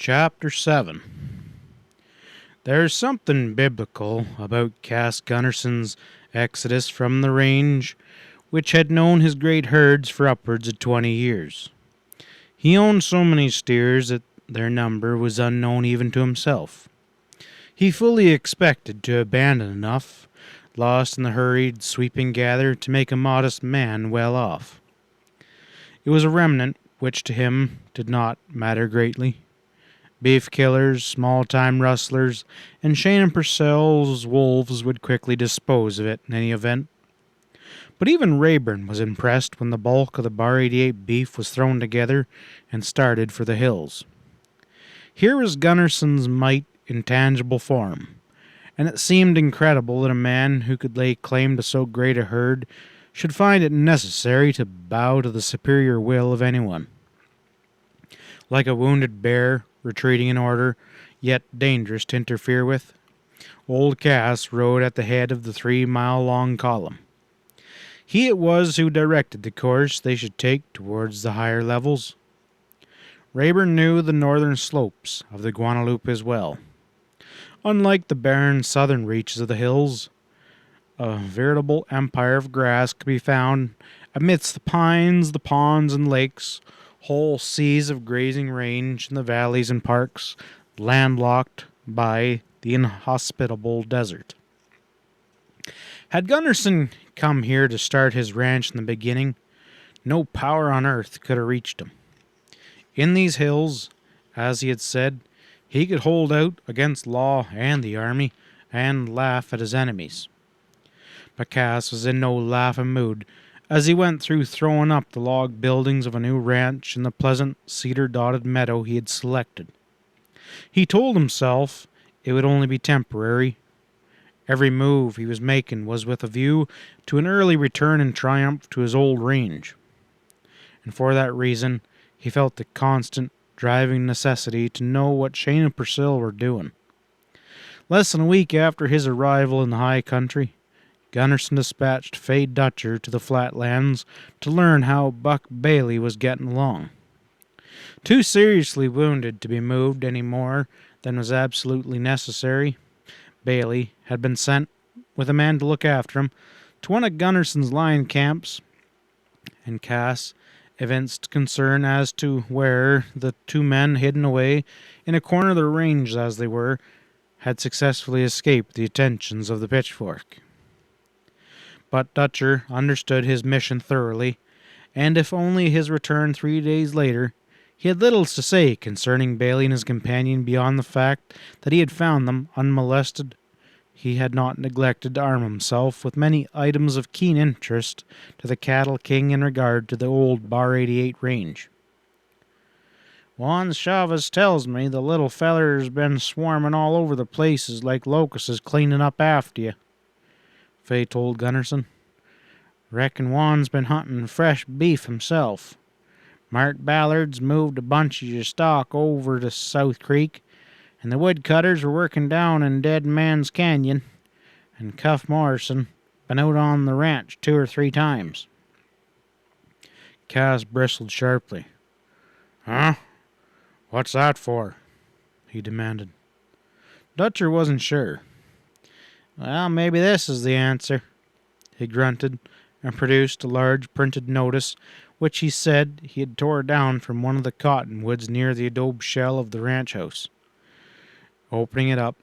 Chapter 7. There's something biblical about Cass Gunnarson's exodus from the range, which had known his great herds for upwards of 20 years. He owned so many steers that their number was unknown even to himself. He fully expected to abandon enough, lost in the hurried, sweeping gather, to make a modest man well off. It was a remnant which to him did not matter greatly. Beef killers, small-time rustlers, and Shane and Purcell's wolves would quickly dispose of it in any event. But even Rayburn was impressed when the bulk of the Bar 88 beef was thrown together and started for the hills. Here was Gunnarson's might in tangible form, and it seemed incredible that a man who could lay claim to so great a herd should find it necessary to bow to the superior will of anyone. Like a wounded bear, retreating in order, yet dangerous to interfere with, old Cass rode at the head of the 3-mile-long column. He it was who directed the course they should take towards the higher levels. Rayburn knew the northern slopes of the Guadalupe as well. Unlike the barren southern reaches of the hills, a veritable empire of grass could be found amidst the pines, the ponds, and lakes, whole seas of grazing range in the valleys and parks, landlocked by the inhospitable desert. Had Gunnarsson come here to start his ranch in the beginning, no power on earth could have reached him. In these hills, as he had said, he could hold out against law and the army and laugh at his enemies. But Cass was in no laughing mood as he went through throwing up the log buildings of a new ranch in the pleasant cedar-dotted meadow he had selected. He told himself it would only be temporary. Every move he was making was with a view to an early return in triumph to his old range. And for that reason, he felt the constant, driving necessity to know what Shane and Purcell were doing. Less than a week after his arrival in the high country, Gunnarsson dispatched Fay Dutcher to the flatlands to learn how Buck Bailey was getting along. Too seriously wounded to be moved any more than was absolutely necessary, Bailey had been sent, with a man to look after him, to one of Gunnarsson's lion camps, and Cass evinced concern as to where the two men, hidden away in a corner of the range as they were, had successfully escaped the attentions of the pitchfork. But Dutcher understood his mission thoroughly, and if only his return 3 days later, he had little to say concerning Bailey and his companion beyond the fact that he had found them unmolested. He had not neglected to arm himself with many items of keen interest to the cattle king in regard to the old Bar 88 range. "Juan Chavez tells me the little feller's been swarming all over the places like locusts cleaning up after you," Fay told Gunnarsson. "Reckon Juan's been hunting fresh beef himself. Mart Ballard's moved a bunch of your stock over to South Creek, and the woodcutters were working down in Dead Man's Canyon, and Cuff Morrison been out on the ranch 2 or 3 times. Cass bristled sharply. "Huh? What's that for?" he demanded. Dutcher wasn't sure. "Well, maybe this is the answer," he grunted, and produced a large printed notice which he said he had tore down from one of the cottonwoods near the adobe shell of the ranch house. Opening it up,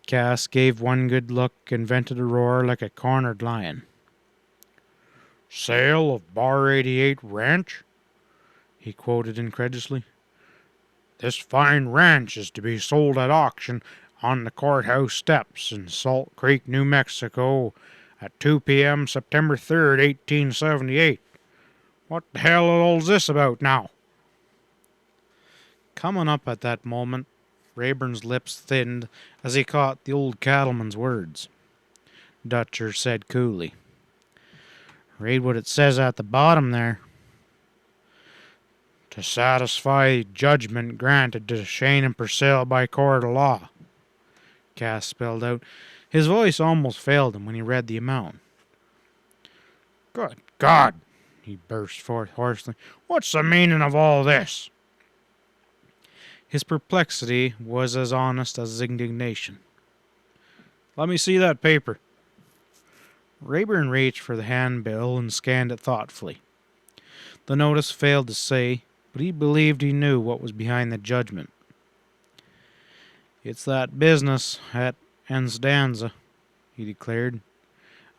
Cass gave one good look and vented a roar like a cornered lion. "Sale of Bar 88 ranch?" he quoted incredulously. "This fine ranch is to be sold at auction on the courthouse steps in Salt Creek, New Mexico, at 2 p.m. September 3rd, 1878. What the hell is all this about now?" Coming up at that moment, Rayburn's lips thinned as he caught the old cattleman's words. Dutcher said coolly, "Read what it says at the bottom there." "To satisfy judgment granted to Shane and Purcell by court of law," Cass spelled out. His voice almost failed him when he read the amount. "Good God!" he burst forth hoarsely. "What's the meaning of all this?" His perplexity was as honest as his indignation. "Let me see that paper." Rayburn reached for the handbill and scanned it thoughtfully. The notice failed to say, but he believed he knew what was behind the judgment. "It's that business at Enstanza," he declared.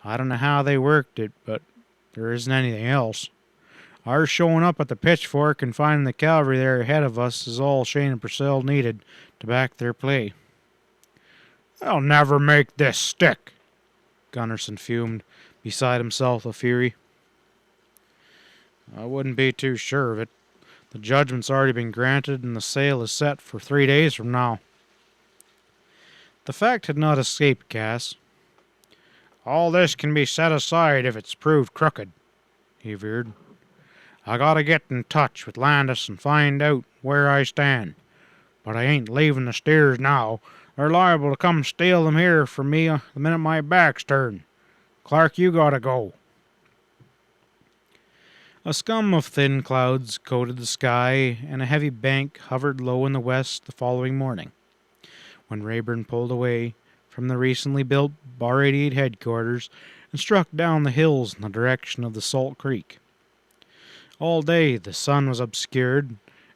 "I don't know how they worked it, but there isn't anything else. Our showing up at the Pitchfork and finding the cavalry there ahead of us is all Shane and Purcell needed to back their play." "They'll never make this stick," Gunnarsson fumed, beside himself with fury. "I wouldn't be too sure of it. The judgment's already been granted and the sale is set for 3 days from now." The fact had not escaped Cass. "All this can be set aside if it's proved crooked," he veered. "I gotta get in touch with Landis and find out where I stand. But I ain't leaving the steers now. They're liable to come steal them here from me the minute my back's turned. Clark, you gotta go." A scum of thin clouds coated the sky, and a heavy bank hovered low in the west the following morning, when Rayburn pulled away from the recently built Bar 88 headquarters and struck down the hills in the direction of the Salt Creek. All day the sun was obscured,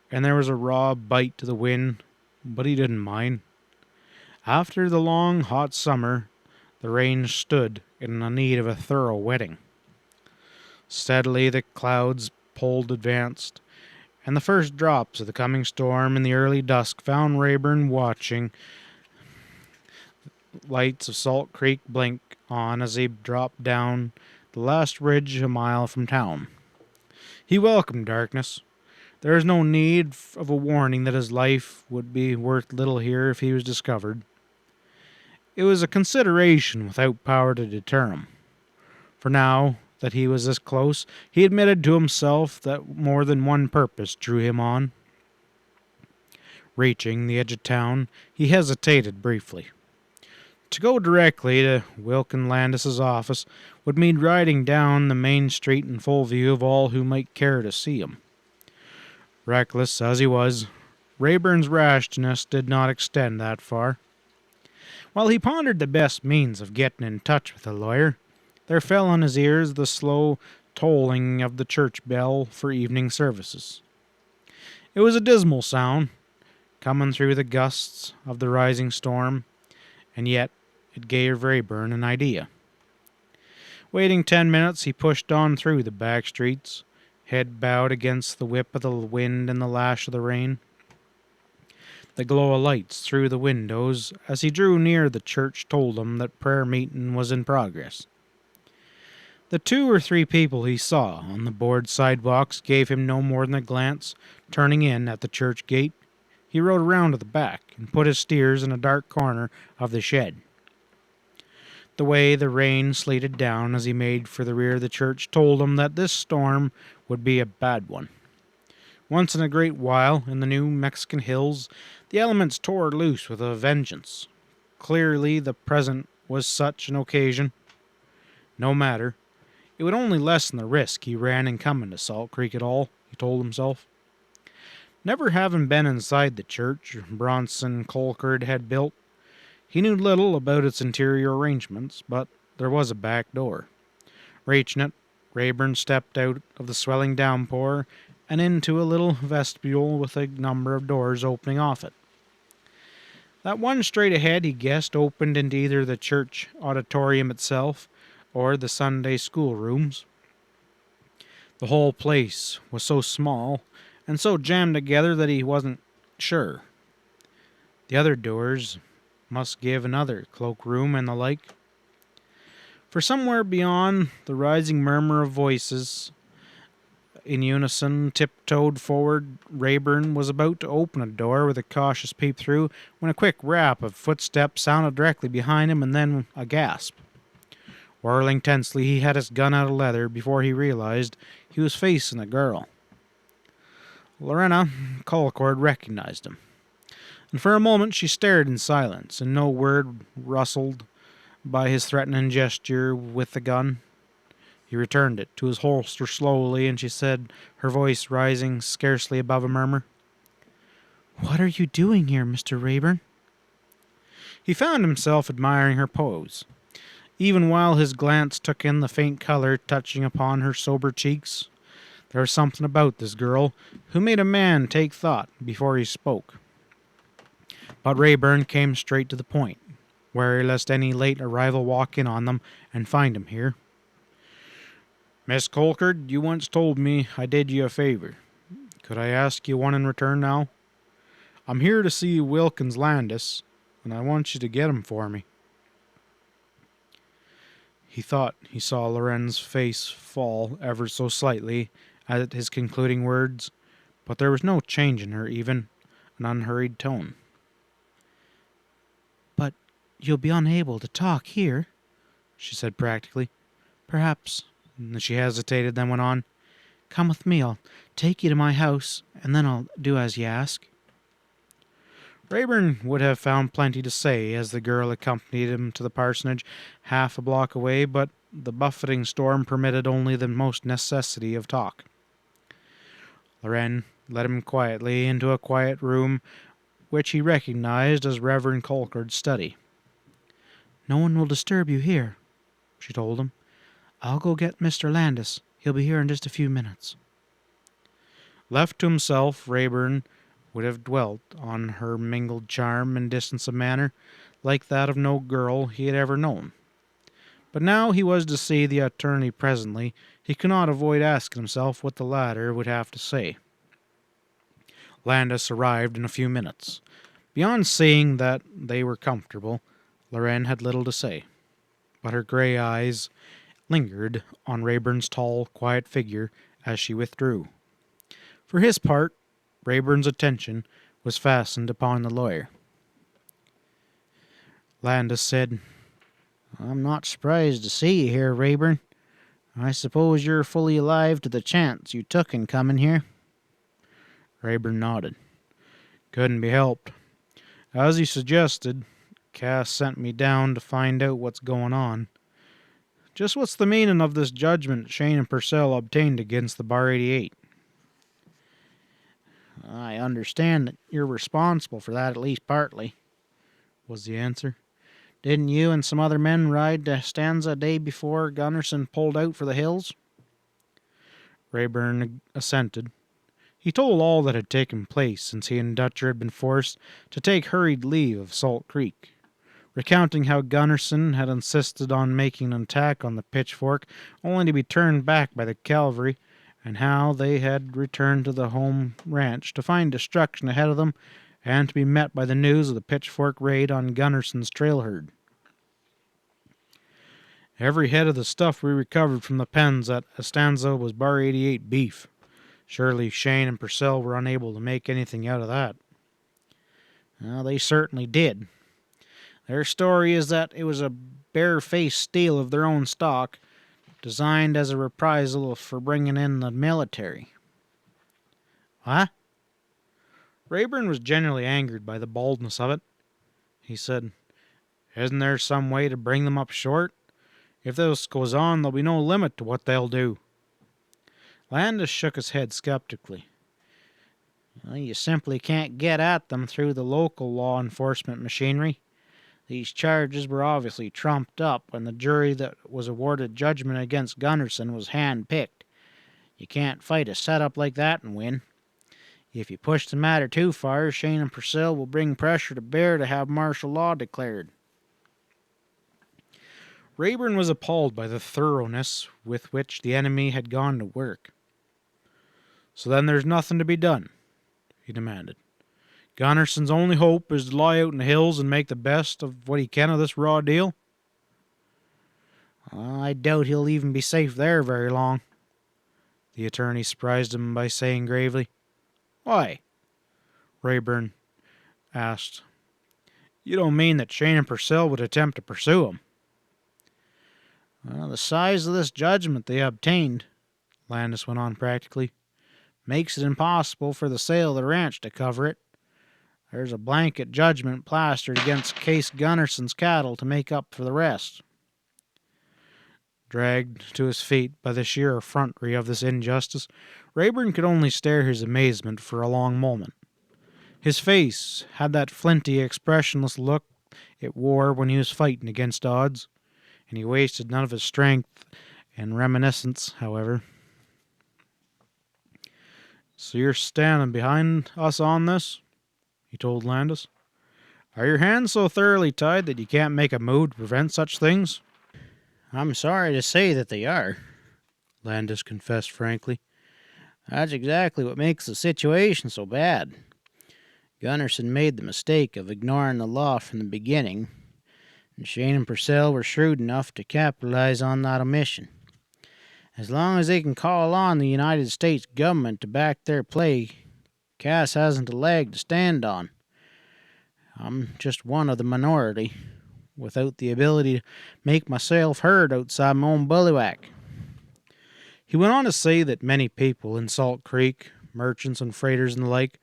and there was a raw bite to the wind, but he didn't mind. After the long, hot summer, the range stood in need of a thorough wetting. Steadily the clouds pulled advanced, and the first drops of the coming storm in the early dusk found Rayburn watching lights of Salt Creek blink on as he dropped down the last ridge a mile from town. He welcomed darkness. There was no need of a warning that his life would be worth little here if he was discovered. It was a consideration without power to deter him. For now that he was this close, he admitted to himself that more than one purpose drew him on. Reaching the edge of town, he hesitated briefly. To go directly to Wilkin Landis's office would mean riding down the main street in full view of all who might care to see him. Reckless as he was, Rayburn's rashness did not extend that far. While he pondered the best means of getting in touch with the lawyer, there fell on his ears the slow tolling of the church bell for evening services. It was a dismal sound, coming through the gusts of the rising storm, and yet it gave Rayburn an idea. Waiting 10 minutes, he pushed on through the back streets, head bowed against the whip of the wind and the lash of the rain. The glow of lights through the windows as he drew near the church told him that prayer meeting was in progress. The 2 or 3 people he saw on the board sidewalks gave him no more than a glance. Turning in at the church gate, he rode around to the back and put his steers in a dark corner of the shed. The way the rain sleeted down as he made for the rear of the church told him that this storm would be a bad one. Once in a great while, in the New Mexican hills, the elements tore loose with a vengeance. Clearly the present was such an occasion. No matter. It would only lessen the risk he ran in coming to Salt Creek at all, he told himself. Never having been inside the church Bronson Colcord had built, he knew little about its interior arrangements, but there was a back door. Reaching it, Rayburn stepped out of the swelling downpour and into a little vestibule with a number of doors opening off it. That one straight ahead, he guessed, opened into either the church auditorium itself or the Sunday school rooms. The whole place was so small and so jammed together that he wasn't sure. The other doors must give another cloakroom and the like. For somewhere beyond, the rising murmur of voices in unison tiptoed forward. Rayburn was about to open a door with a cautious peep through when a quick rap of footsteps sounded directly behind him and then a gasp. Whirling tensely, he had his gun out of leather before he realized he was facing a girl. Lorena Colcord recognized him, and for a moment she stared in silence, and no word rustled by his threatening gesture with the gun. He returned it to his holster slowly, and she said, her voice rising scarcely above a murmur, "What are you doing here, Mr. Rayburn?" He found himself admiring her pose, even while his glance took in the faint color touching upon her sober cheeks. There was something about this girl who made a man take thought before he spoke. But Rayburn came straight to the point, wary lest any late arrival walk in on them and find him here. "Miss Colcord, you once told me I did you a favor. Could I ask you one in return now? I'm here to see Wilkins Landis, and I want you to get him for me." He thought he saw Loren's face fall ever so slightly at his concluding words, but there was no change in her, even an unhurried tone. "But you'll be unable to talk here," she said practically. "Perhaps," and she hesitated, then went on, "come with me. I'll take you to my house, and then I'll do as you ask." Rayburn would have found plenty to say as the girl accompanied him to the parsonage half a block away, but the buffeting storm permitted only the most necessity of talk. Loren led him quietly into a quiet room which he recognized as Reverend Colcard's study. "No one will disturb you here," she told him. "I'll go get Mr. Landis. He'll be here in just a few minutes." Left to himself, Rayburn would have dwelt on her mingled charm and distance of manner, like that of no girl he had ever known. But now he was to see the attorney presently, he could not avoid asking himself what the latter would have to say. Landis arrived in a few minutes. Beyond seeing that they were comfortable, Loren had little to say, but her gray eyes lingered on Rayburn's tall, quiet figure as she withdrew. For his part, Rayburn's attention was fastened upon the lawyer. Landis said, "I'm not surprised to see you here, Rayburn. I suppose you're fully alive to the chance you took in coming here?" Rayburn nodded. "Couldn't be helped. As you suggested, Cass sent me down to find out what's going on. Just what's the meaning of this judgment Shane and Purcell obtained against the Bar 88? "I understand that you're responsible for that, at least partly," was the answer. "Didn't you and some other men ride to Stanza a day before Gunnerson pulled out for the hills?" Rayburn assented. He told all that had taken place since he and Dutcher had been forced to take hurried leave of Salt Creek, recounting how Gunnerson had insisted on making an attack on the Pitchfork only to be turned back by the cavalry, and how they had returned to the home ranch to find destruction ahead of them and to be met by the news of the Pitchfork raid on Gunnerson's trail herd. "Every head of the stuff we recovered from the pens at Estanza was Bar 88 beef. Surely Shane and Purcell were unable to make anything out of that." "Well, they certainly did. Their story is that it was a bare-faced steal of their own stock, designed as a reprisal for bringing in the military." "What?" Rayburn was genuinely angered by the baldness of it. He said, "Isn't there some way to bring them up short? If this goes on, there'll be no limit to what they'll do." Landis shook his head skeptically. "Well, you simply can't get at them through the local law enforcement machinery. These charges were obviously trumped up, and the jury that was awarded judgment against Gunnerson was hand-picked. You can't fight a setup like that and win. If you push the matter too far, Shane and Purcell will bring pressure to bear to have martial law declared." Rayburn was appalled by the thoroughness with which the enemy had gone to work. "So then there's nothing to be done?" he demanded. "Gunnerson's only hope is to lie out in the hills and make the best of what he can of this raw deal?" "I doubt he'll even be safe there very long," the attorney surprised him by saying gravely. "Why?" Rayburn asked. "You don't mean that Shane and Purcell would attempt to pursue him?" "Well, the size of this judgment they obtained," Landis went on practically, "makes it impossible for the sale of the ranch to cover it. There's a blanket judgment plastered against Case Gunnerson's cattle to make up for the rest." Dragged to his feet by the sheer effrontery of this injustice, Rayburn could only stare his amazement for a long moment. His face had that flinty, expressionless look it wore when he was fighting against odds, and he wasted none of his strength in reminiscence, however. "So you're standing behind us on this?" he told Landis. "Are your hands so thoroughly tied that you can't make a move to prevent such things?" "I'm sorry to say that they are," Landis confessed frankly. "That's exactly what makes the situation so bad. Gunnarsson made the mistake of ignoring the law from the beginning, and Shane and Purcell were shrewd enough to capitalize on that omission. As long as they can call on the United States government to back their play, Cass hasn't a leg to stand on. I'm just one of the minority, without the ability to make myself heard outside my own bullywhack." He went on to say that many people in Salt Creek, merchants and freighters and the like,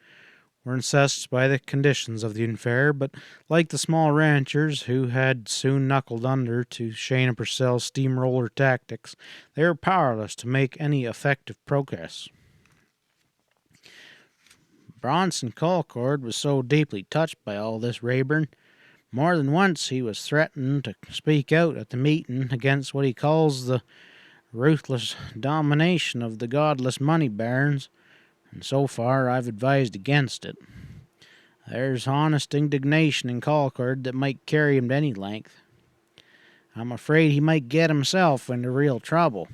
were incensed by the conditions of the affair, but like the small ranchers who had soon knuckled under to Shane and Purcell's steamroller tactics, they were powerless to make any effective progress. Bronson Colcord was so deeply touched by all this, Rayburn. More than once he was threatened to speak out at the meeting against what he calls the ruthless domination of the godless money barons, and so far I've advised against it. There's honest indignation in Colcord that might carry him to any length. I'm afraid he might get himself into real trouble."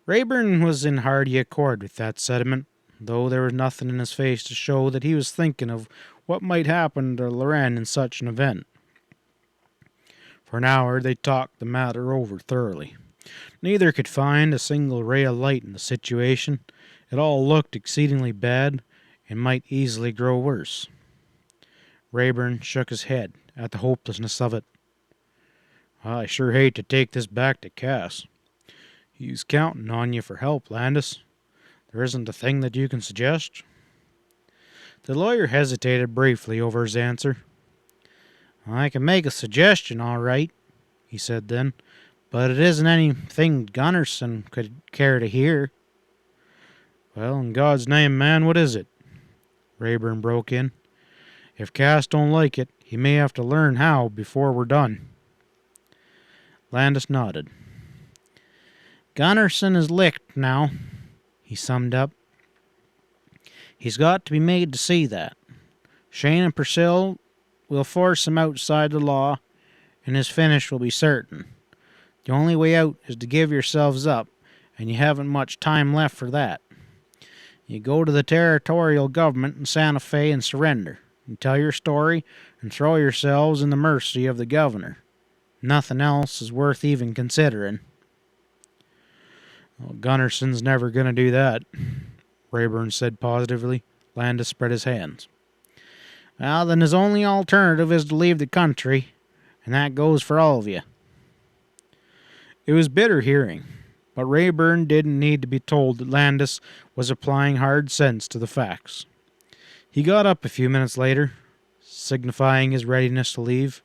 Rayburn was in hearty accord with that sentiment, though there was nothing in his face to show that he was thinking of what might happen to Loren in such an event. For an hour they talked the matter over thoroughly. Neither could find a single ray of light in the situation. It all looked exceedingly bad, and might easily grow worse. Rayburn shook his head at the hopelessness of it. "I sure hate to take this back to Cass. He's counting on you for help, Landis. There isn't a thing that you can suggest?" The lawyer hesitated briefly over his answer. "I can make a suggestion, all right," he said then, "but it isn't anything Gunnarsson could care to hear." "Well, in God's name, man, what is it?" Rayburn broke in. "If Cass don't like it, he may have to learn how before we're done." Landis nodded. "Gunnarsson is licked now," he summed up. "He's got to be made to see that. Shane and Purcell will force him outside the law, and his finish will be certain. The only way out is to give yourselves up, and you haven't much time left for that. You go to the territorial government in Santa Fe and surrender. You tell your story and throw yourselves in the mercy of the governor. Nothing else is worth even considering." "Well, Gunnarsson's never going to do that," Rayburn said positively. Landis spread his hands. "Well, then his only alternative is to leave the country, and that goes for all of you." It was bitter hearing, but Rayburn didn't need to be told that Landis was applying hard sense to the facts. He got up a few minutes later, signifying his readiness to leave.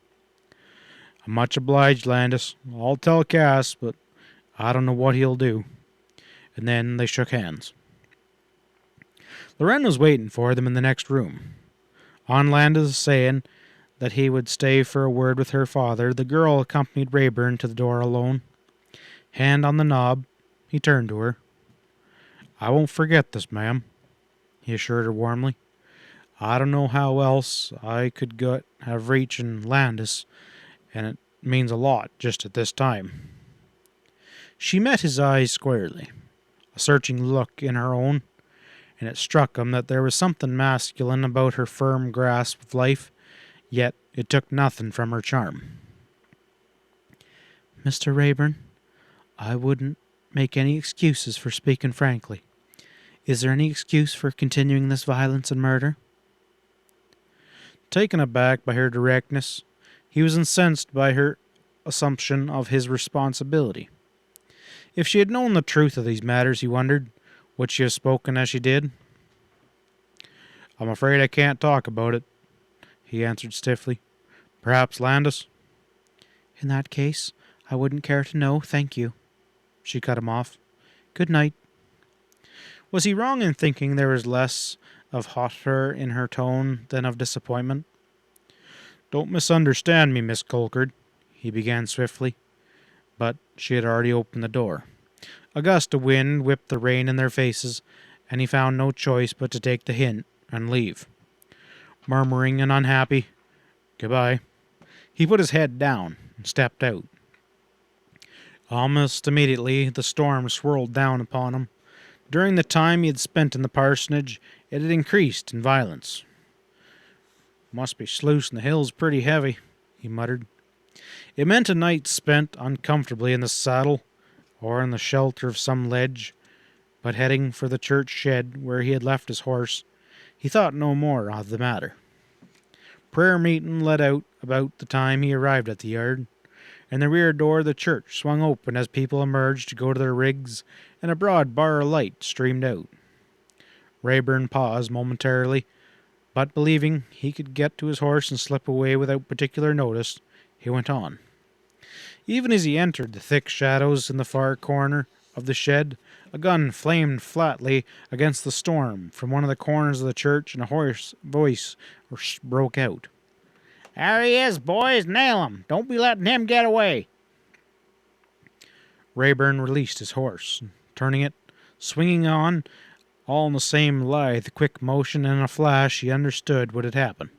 "I'm much obliged, Landis. I'll tell Cass, but I don't know what he'll do." And then they shook hands. Loren was waiting for them in the next room. On Landis saying that he would stay for a word with her father, the girl accompanied Rayburn to the door alone. Hand on the knob, he turned to her. "I won't forget this, ma'am," he assured her warmly. "I don't know how else I could have reaching Landis, and it means a lot just at this time." She met his eyes squarely, a searching look in her own, and it struck him that there was something masculine about her firm grasp of life, yet it took nothing from her charm. "Mr. Rayburn, I wouldn't make any excuses for speaking frankly. Is there any excuse for continuing this violence and murder?" Taken aback by her directness, he was incensed by her assumption of his responsibility. If she had known the truth of these matters, he wondered, would she have spoken as she did? "I'm afraid I can't talk about it," he answered stiffly. "Perhaps Landis—" "In that case, I wouldn't care to know, thank you." She cut him off. "Good night." Was he wrong in thinking there was less of hauteur in her tone than of disappointment. "Don't misunderstand me, Miss Colcord," he began swiftly, but she had already opened the door. A gust of wind whipped the rain in their faces, and he found no choice but to take the hint and leave. Murmuring an unhappy "Goodbye," he put his head down and stepped out. Almost immediately the storm swirled down upon him. During the time he had spent in the parsonage, it had increased in violence. "Must be sluicing the hills pretty heavy," he muttered. It meant a night spent uncomfortably in the saddle, or in the shelter of some ledge, but heading for the church shed where he had left his horse, he thought no more of the matter. Prayer meeting let out about the time he arrived at the yard, and the rear door of the church swung open as people emerged to go to their rigs, and a broad bar of light streamed out. Rayburn paused momentarily, but believing he could get to his horse and slip away without particular notice, he went on. Even as he entered the thick shadows in the far corner of the shed, a gun flamed flatly against the storm from one of the corners of the church, and a hoarse voice broke out. "There he is, boys! Nail him! Don't be letting him get away!" Rayburn released his horse, and turning it, swinging on, all in the same lithe, quick motion, and in a flash he understood what had happened.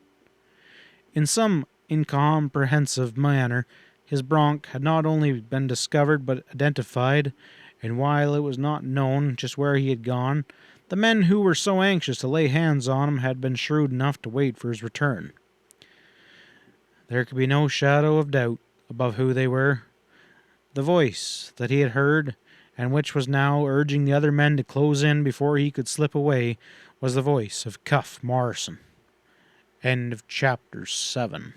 In some incomprehensive manner, his bronc had not only been discovered but identified, and while it was not known just where he had gone, the men who were so anxious to lay hands on him had been shrewd enough to wait for his return. There could be no shadow of doubt about who they were. The voice that he had heard, and which was now urging the other men to close in before he could slip away, was the voice of Cuff Morrison. End of chapter 7.